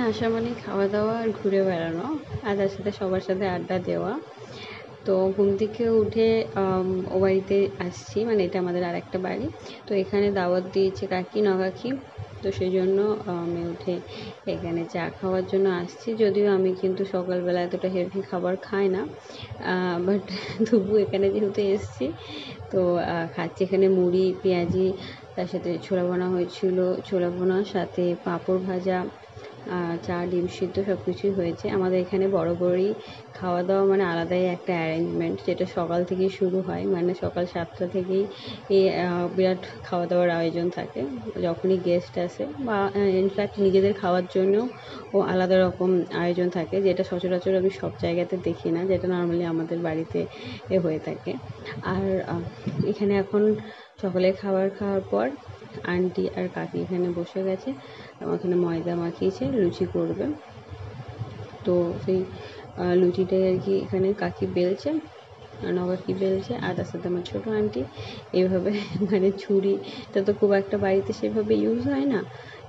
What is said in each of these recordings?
আসা মানে খাওয়া দাওয়া আর ঘুরে বেড়ানো আর তার সাথে সবার সাথে আড্ডা দেওয়া। তো ঘুম থেকে উঠে ও বাড়িতে আসছি, মানে এটা আমাদের আরেকটা বাড়ি। তো এখানে দাওয়াত দিয়েছে কাকি নকাকি, তো সেই জন্য আমি উঠে এখানে চা খাওয়ার জন্য আসছি। যদিও আমি কিন্তু সকালবেলা এতটা হেভি খাবার খাই না, বাট তবু এখানে যেহেতু এসছি তো খাচ্ছি। এখানে মুড়ি পেঁয়াজি, তার সাথে ছোলা বোনা হয়েছিল, ছোলা বোনার সাথে পাঁপড় ভাজা, চা ডিম সিদ্ধ সব কিছুই হয়েছে। আমাদের এখানে বরাবরই খাওয়া দাওয়া মানে আলাদাই একটা অ্যারেঞ্জমেন্ট, যেটা সকাল থেকেই শুরু হয়, মানে সকাল 7টা থেকেই এই বিরাট খাওয়া দাওয়ার আয়োজন থাকে। যখনই গেস্ট আসে বা ইনফ্যাক্ট নিজেদের খাওয়ার জন্যও আলাদা রকম আয়োজন থাকে, যেটা সচরাচর আমি সব জায়গাতে দেখি না, যেটা নর্মালি আমাদের বাড়িতে হয়ে থাকে। আর এখানে এখন সকলে খাবার খাওয়ার পর আন্টি আর কাকি এখানে বসে গেছে, ওখানে ময়দা মাখিয়েছে, লুচি করবে। তো সেই লুচিটাই আর কি এখানে কাকি বেলছে, নবাকি বেলছে, আর তার সাথে আমার ছোটো আন্টি এইভাবে মানে ছুরিটা তো খুব একটা বাড়িতে সেভাবে ইউজ হয় না,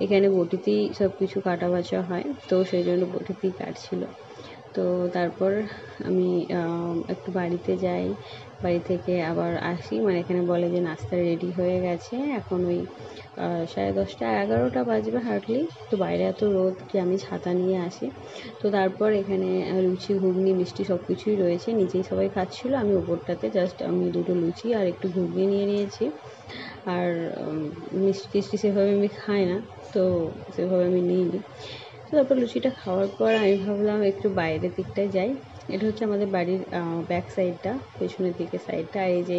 এখানে বটিতেই সব কিছু কাটা বাছা হয়, তো সেই জন্য বটিতেই কাটছিল। তো তারপর আমি একটু বাড়িতে যাই, বাড়ি থেকে আবার আসি, মানে এখানে বলে যে নাস্তা রেডি হয়ে গেছে, এখন ওই 10:30 11টা বাজবে হার্ডলি। তো বাইরে এত রোদ যে আমি ছাতা নিয়ে আসি। তো তারপর এখানে লুচি ঘুগনি মিষ্টি সব কিছুই রয়েছে, নিচেই সবাই খাচ্ছিলো, আমি ওপরটাতে জাস্ট আমি দুটো লুচি আর একটু ঘুগনি নিয়ে নিয়েছি। আর মিষ্টি টিষ্টি সেভাবে আমি খাই না, তো সেভাবে আমি নিইনি। তো তারপর লুচিটা খাওয়ার পর আমি ভাবলাম একটু বাইরের দিকটায় যাই। এটা হচ্ছে আমাদের বাড়ির ব্যাক সাইডটা, পেছনের দিকের সাইডটা। আর এই যে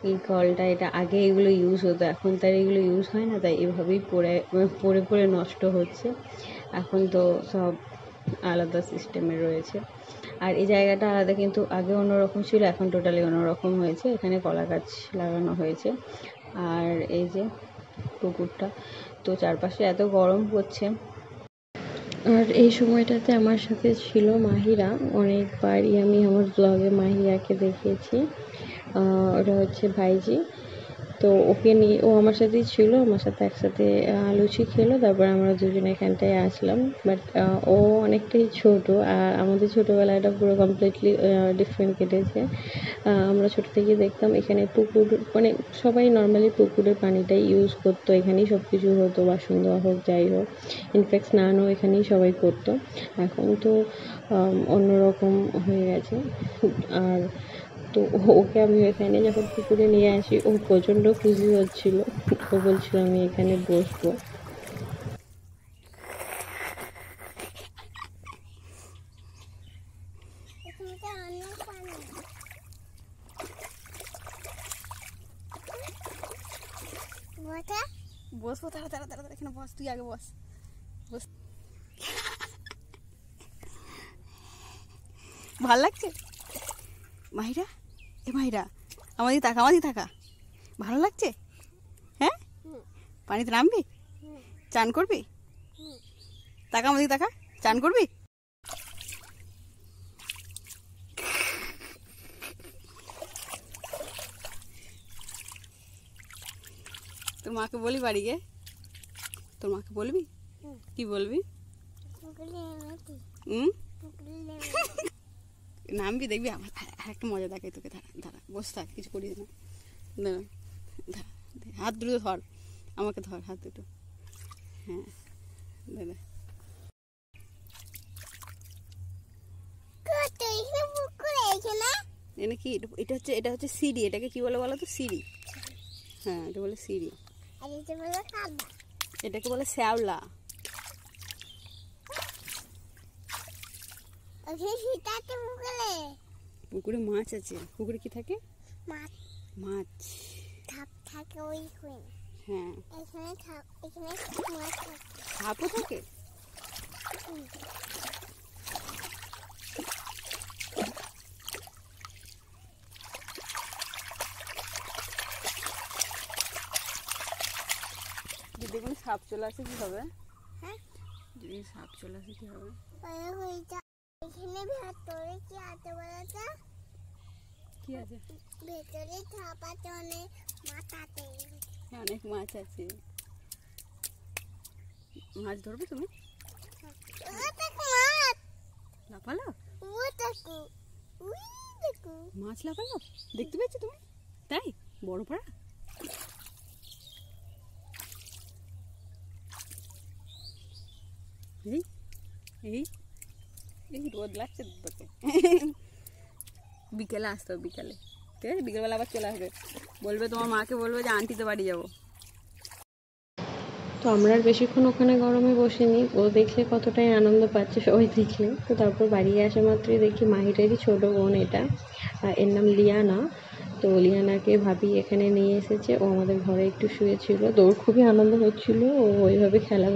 এই কলটা, এটা আগে এগুলো ইউজ হতো, এখন তার এগুলো ইউজ হয় না, তাই এভাবেই পড়ে পড়ে নষ্ট হচ্ছে। এখন তো সব আলাদা সিস্টেমে রয়েছে। আর এই জায়গাটা আলাদা, কিন্তু আগে অন্যরকম ছিল, এখন টোটালি অন্যরকম হয়েছে। এখানে কলা গাছ লাগানো হয়েছে। আর এই যে পুকুরটা, তো চারপাশে এত গরম পড়ছে। আর এই সময়টাতে আমার সাথে ছিল মাহিরা, অনেকবারই আমি আমার ব্লগে মাহিরাকে দেখিয়েছি। ওটা হচ্ছে ভাইজি। তো ওকে নিয়ে ও আমার সাথেই ছিল, আমার সাথে একসাথে লুচি খেলো, তারপর আমরা দুজনে এখানটায় আসলাম। বাট ও অনেকটাই ছোট, আর আমাদের ছোটোবেলাটা পুরো কমপ্লিটলি ডিফারেন্ট কেটেছে। আমরা ছোটো থেকে দেখতাম এখানে পুকুর, মানে সবাই নর্মালি পুকুরের পানিটাই ইউজ করতো, এখানেই সব কিছু হতো, বাসন ধোয়া হোক যাই হোক, ইনফ্যাক্ট স্নানও এখানেই সবাই করতো। এখন তো অন্যরকম হয়ে গেছে। আর তো ওকে আমি এখানে যখন পুকুরে নিয়ে আসি, ও প্রচণ্ড খুশি হচ্ছিল, ও বলছিল আমি এখানে বসবো। বসবো, তারা তারা তারা এখানে বস, তুই আগে বস। বস, ভাল লাগছে মাহিরা? এ মাহিরা, আমাদের থাকা, আমাদের থাকা, ভালো লাগছে? হ্যাঁ, পানিতে নামবি? চান করবি? তাকা আমাদের তাকা, চান করবি? তোর মাকে বলি বাড়ি গিয়ে, তোর মাকে বলবি? কি বলবি? নামবি, দেখবি আমার একটা মজা দেখাই তোকে। দাঁড়া দাঁড়া, বস থাক, কিছু করিস না। দাঁড়া, হাত দুটো ধর, আমাকে ধর হাত দুটো। হ্যাঁ দাদা, এটা হচ্ছে সিঁড়ি। এটাকে কি বলে বলো তো? সিঁড়ি। হ্যাঁ, এটা বলে সিঁড়ি। এটাকে বলে শ্যাওলা। পুকুরে মাছ আছে। পুকুরে কি থাকে? মাছ থাকে। হ্যাঁ, সাপও থাকে। যদি কোনো সাপ চলে আসে কি হবে? যদি সাপ চলে আসে কি হবে? এখানে ভেতরে কি আছে বলতো? কি আছে ভেতরে? ছাপাতে অনেক মাছ আছে। অনেক মাছ আছে। মাছ ধরবে তুমি? মাছ লাফালো দেখতে পেয়েছো তুমি? তাই বড় পাড়া। এই এই এই রোদ লাগছে তোকে। বিকেলে আসতে হবে, বিকেলে ঠিক আছে? বিকেলবেলা আবার চলে আসবে, বলবে তোমার মাকে বলবে যে আন্টিতে বাড়ি যাবো। তো আমরা আর বেশিক্ষণ ওখানে গরমে বসিনি, ও দেখলে কতটাই আনন্দ পাচ্ছে সবাই দেখলে। তো তারপর বাড়ি আসা মাত্রই দেখি মাহিরেরই ছোটো বোন এটা, এর নাম লিয়ানা। তো লিয়ানাকে ভাবি এখানে নিয়ে এসেছে, ও আমাদের ঘরে একটু শুয়েছিল। তো ওর খুবই আনন্দ হচ্ছিল, ও ওইভাবে খেলা